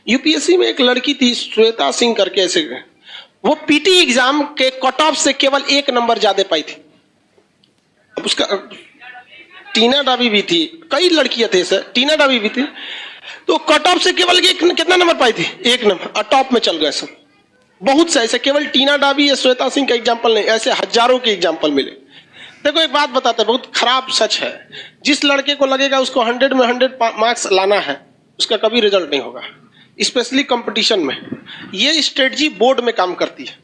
UPSC में एक लड़की थी श्वेता सिंह करके, ऐसे वो पीटी एग्जाम के कट ऑफ से केवल 1 नंबर ज्यादा पाई थी। अब उसका टीना डाबी भी थी, कई लड़कियां थे सर, टीना डाबी भी थी, तो कट ऑफ से केवल कितना नंबर पाई थी? 1 नंबर, और टॉप में चल गए सब। बहुत से ऐसे, केवल टीना डाबी या श्वेता सिंह का एग्जाम्पल नहीं, ऐसे हजारों के एग्जाम्पल मिले। देखो एक बात बताते हैं, बहुत खराब सच है, जिस लड़के को लगेगा उसको 100 में 100 मार्क्स लाना है, उसका कभी रिजल्ट नहीं होगा, स्पेशली कंपटीशन में। ये स्ट्रेटजी बोर्ड में काम करती है।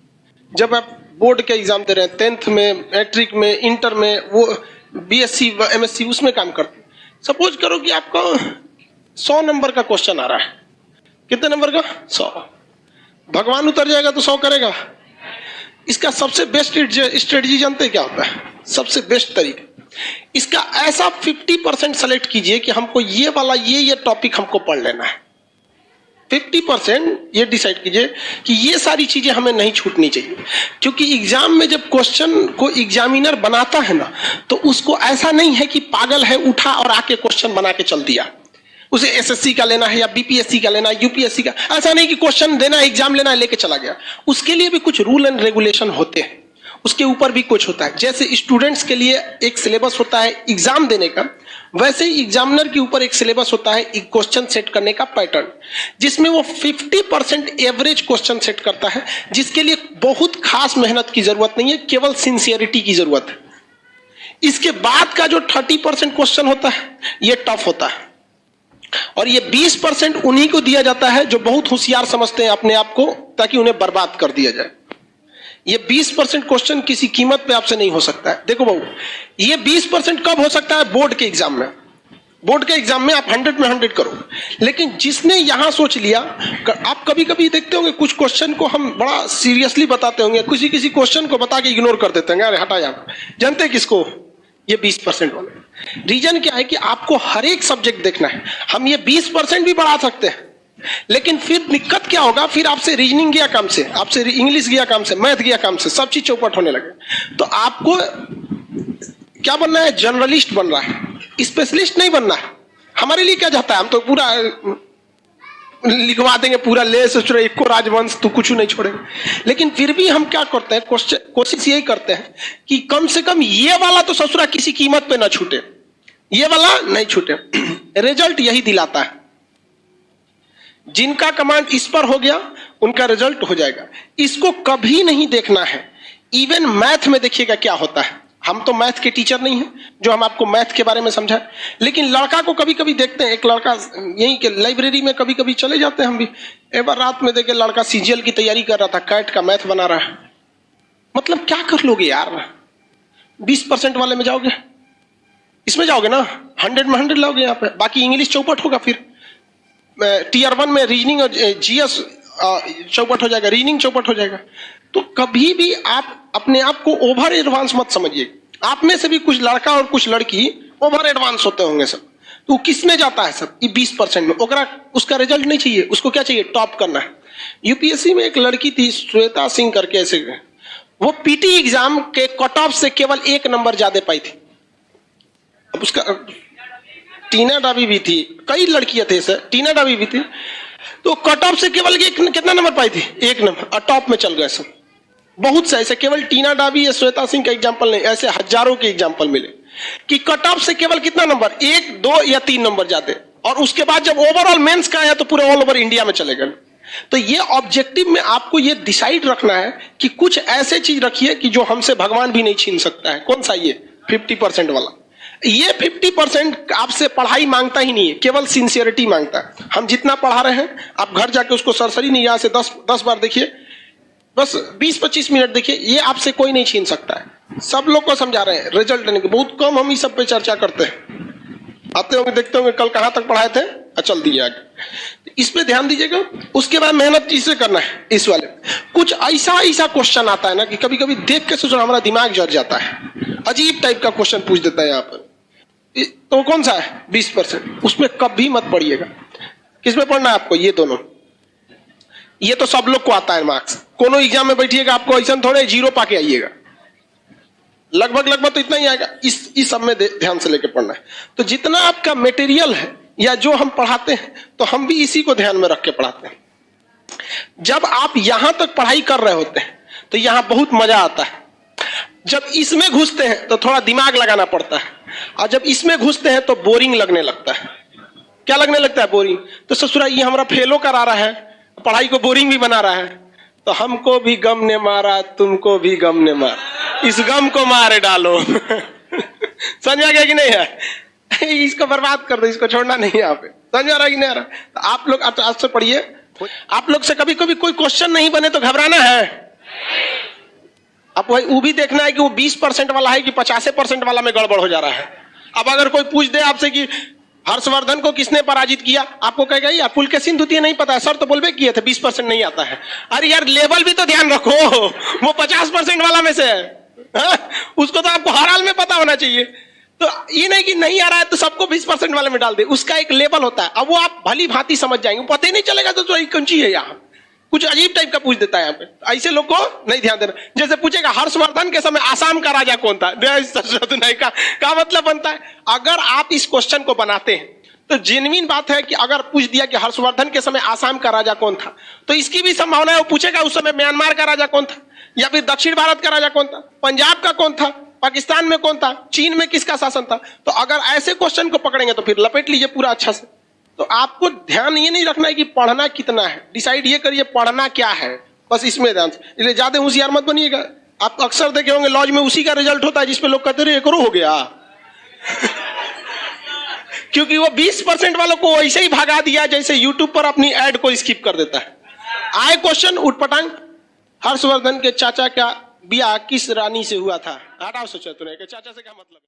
जब आप बोर्ड के एग्जाम दे रहे हैं, 10th में, मैट्रिक में, इंटर में, वो बीएससी एमएससी, उसमें काम करती है। सपोज करो कि आपको 100 नंबर का क्वेश्चन आ रहा है, कितने नंबर का? 100। भगवान उतर जाएगा तो 100 करेगा? इसका सबसे बेस्ट स्ट्रेटजी जानते क्या होता है? सबसे बेस्ट तरीका, इसका ऐसा 50% सेलेक्ट कीजिए कि हमको ये वाला ये टॉपिक हमको पढ़ लेना है। 50% ये डिसाइड कीजिए कि ये सारी चीजें हमें नहीं छूटनी चाहिए, क्योंकि एग्जाम में जब क्वेश्चन को एग्जामिनर बनाता है ना, तो उसको ऐसा नहीं है कि पागल है उठा और आके क्वेश्चन बना के चल दिया। उसे एसएससी का लेना है या बीपीएससी का लेना है, यूपीएससी का, ऐसा नहीं कि क्वेश्चन देना है, एग्जाम लेना है, लेके चला गया। उसके लिए भी कुछ रूल एंड रेगुलेशन होते हैं, उसके ऊपर भी कुछ होता है। जैसे स्टूडेंट्स के लिए एक सिलेबस होता है एग्जाम देने का, वैसे ही एग्जामिनर के ऊपर एक सिलेबस होता है क्वेश्चन सेट करने का पैटर्न, जिसमें वो 50% एवरेज क्वेश्चन सेट करता है, जिसके लिए बहुत खास मेहनत की जरूरत नहीं है, केवल सिंसियरिटी की जरूरत है। इसके बाद का जो 30% क्वेश्चन होता है, ये टफ होता है, और ये 20% उन्हीं को दिया जाता है जो बहुत होशियार समझते हैं अपने आप को, ताकि उन्हें बर्बाद कर दिया जाए। ये 20% क्वेश्चन किसी कीमत पे आपसे नहीं हो सकता है। देखो बहू, ये 20% कब हो सकता है? बोर्ड के एग्जाम में। बोर्ड के एग्जाम में आप 100 में 100 करो, लेकिन जिसने यहां सोच लिया, आप कभी कभी देखते होंगे कुछ क्वेश्चन को हम बड़ा सीरियसली बताते होंगे, किसी क्वेश्चन को बता के इग्नोर कर देते हैं, अरे हटा यहाँ। जानते हैं किसको? ये 20% वाले। रीजन क्या है कि आपको हर एक सब्जेक्ट देखना है। हम ये 20% भी बढ़ा सकते हैं, लेकिन फिर दिक्कत क्या होगा? फिर आपसे रीजनिंग गया काम से, आपसे इंग्लिश गया काम से, मैथ गया काम से, सब चीज चौपट होने लगे। तो आपको क्या बनना है? जनरलिस्ट बनना है, स्पेशलिस्ट नहीं बनना है। हमारे लिए क्या जाता है? हम तो पूरा लिखवा देंगे, पूरा ले सोच रहे एक राजवंश, तो कुछ नहीं छोड़ेंगे। लेकिन फिर भी हम क्या करते हैं? कोशिश यही करते हैं कि कम से कम ये वाला तो ससुरा किसी कीमत पे ना छूटे, ये वाला नहीं छूटे। रिजल्ट यही दिलाता है। जिनका कमांड इस पर हो गया, उनका रिजल्ट हो जाएगा। इसको कभी नहीं देखना है। इवन मैथ में देखिएगा क्या होता है। हम तो मैथ के टीचर नहीं हैं जो हम आपको मैथ के बारे में समझाएं, लेकिन लड़का को कभी कभी देखते हैं। एक लड़का यहीं के लाइब्रेरी में कभी कभी चले जाते हैं हम भी, एक बार रात में देखे लड़का सीजीएल की तैयारी कर रहा था, कैट का मैथ बना रहा है। मतलब क्या कर लोगे यार? 20% वाले में जाओगे, इसमें जाओगे ना, 100 में 100 लाओगे यहाँ पे, बाकी इंग्लिश चौपट होगा। फिर टीयर 1 में रीजनिंग और जीएस चौपट हो जाएगा, रीजनिंग चौपट हो जाएगा। तो कभी भी आप अपने आप को ओवर एडवांस मत समझिए। आप में से भी कुछ लड़का और कुछ लड़की ओवर एडवांस होते होंगे सब, तो किस में जाता है सब? ये 20% में। उसका रिजल्ट नहीं चाहिए, उसको क्या चाहिए? टॉप करना है। यूपीएससी में एक लड़की थी श्वेता सिंह करके, ऐसे वो पीटी एग्जाम के कट ऑफ से केवल 1 नंबर ज्यादा पाई थी। अब उसका टीना डाबी भी थी, कई लड़कियां थे सर, टीना डाबी भी थी, तो कट ऑफ से केवल कितना नंबर पाई थी? 1 नंबर, और टॉप में चल गए सब। बहुत से ऐसे, केवल टीना डाबी या श्वेता सिंह का एग्जाम्पल नहीं, ऐसे हजारों के एग्जाम्पल मिले कि कट ऑफ से केवल कितना नंबर? 1, 2 या 3 नंबर जाते, और उसके बाद जब ओवरऑल मेंस का आया तो पूरे ऑल ओवर इंडिया में चले गए। तो ये ऑब्जेक्टिव में आपको ये डिसाइड रखना है कि कुछ ऐसे चीज रखिए कि जो हमसे भगवान भी नहीं छीन सकता है। कौन सा? ये 50% वाला। ये 50% आपसे पढ़ाई मांगता ही नहीं है, केवल सिंसियरिटी मांगता है। हम जितना पढ़ा रहे हैं, आप घर जाके उसको सरसरी नहीं, यहां से 10 बार देखिए, बस 20-25 मिनट देखिए, ये आपसे कोई नहीं छीन सकता है। सब लोग को समझा रहे हैं, रिजल्ट नहीं, बहुत कम हम इस सब पे चर्चा करते हैं। आते होंगे, देखते होंगे कल कहां तक पढ़ाए थे, चल दिए आगे। इस पे ध्यान दीजिएगा। उसके बाद मेहनत इसे करना है। इस वाले कुछ ऐसा क्वेश्चन आता है ना कि कभी कभी देख के सोचना हमारा दिमाग जल जाता है। अजीब टाइप का क्वेश्चन पूछ देता है यहाँ पर। तो कौन सा है? 20%। उसमें कभी मत पढ़िएगा। किसमें पढ़ना है आपको? ये दोनों। ये तो सब लोग को आता है मार्क्स। कोनो एग्जाम में बैठिएगा, आपको ऐसा थोड़े 0 पाके आइएगा, लगभग तो इतना ही आएगा। इस सब में ध्यान से लेके पढ़ना है। तो जितना आपका मटेरियल है या जो हम पढ़ाते हैं तो हम भी इसी को ध्यान में रख के पढ़ाते हैं। जब आप यहां तक पढ़ाई कर रहे होते हैं तो यहां बहुत मजा आता है, जब इसमें घुसते हैं तो थोड़ा दिमाग लगाना पड़ता है, और जब इसमें घुसते हैं तो बोरिंग लगने लगता है। क्या लगने लगता है? बोरिंग। तो ससुरा ये हमारा फेलो करा रहा है, पढ़ाई को बोरिंग भी बना रहा है। तो हमको भी गम ने मारा, तुमको भी गम ने मारा, इस गम को मारे डालो। समझ आ गया कि नहीं है? इसको बर्बाद कर दो, इसको छोड़ना नहीं है यहाँ पे। समझ आ रहा कि नहीं आ रहा? तो आप लोग आज से पढ़िए। आप लोग से कभी कभी कोई क्वेश्चन नहीं बने तो घबराना है। अब वो भी देखना है कि वो 20% वाला है कि 50% वाला में गड़बड़ हो जा रहा है। अब अगर कोई पूछ दे आपसे कि हर्षवर्धन को किसने पराजित किया, आपको कहेगा यार पुलकेशिन द्वितीय नहीं पता है, सर तो बोलबे किए थे 20% नहीं आता है। अरे यार लेवल भी तो ध्यान रखो, वो 50% वाला में से है। उसको तो आपको हर हाल में पता होना चाहिए। तो ये नहीं कि नहीं आ रहा है तो सबको 20% वाले में डाल दे, उसका एक लेवल होता है। अब वो आप भली भांति समझ जाएंगे, पता ही नहीं चलेगा तो कौन सी है यहाँ, कुछ अजीब टाइप का पूछ देता है यहाँ पे। ऐसे लोग को नहीं ध्यान देना। जैसे पूछेगा हर्षवर्धन के समय आसाम का राजा कौन था, नहीं का मतलब बनता है। अगर आप इस क्वेश्चन को बनाते हैं तो जेन्युइन बात है कि अगर पूछ दिया कि हर्षवर्धन के समय आसाम का राजा कौन था, तो इसकी भी संभावना है वो पूछेगा उस समय म्यांमार का राजा कौन था, या फिर दक्षिण भारत का राजा कौन था, पंजाब का कौन था, पाकिस्तान में कौन था, चीन में किसका शासन था। तो अगर ऐसे क्वेश्चन को पकड़ेंगे तो फिर लपेट लीजिए पूरा अच्छा से। तो आपको ध्यान ये नहीं रखना है कि पढ़ना कितना है, डिसाइड ये करिए पढ़ना क्या है, बस इसमें ध्यान। इसलिए ज्यादा होशियार मत बनिएगा। आप अक्सर देखे होंगे लॉज में उसी का रिजल्ट होता है जिसपे लोग कहते रहे करो हो गया। क्योंकि वो 20% वालों को वैसे ही भगा दिया जैसे यूट्यूब पर अपनी एड को स्किप कर देता है। आए क्वेश्चन उठपटांग, हर्षवर्धन के चाचा का ब्याह किस रानी से हुआ था? हटाओ सोचा तो नहीं, चाचा से क्या मतलब।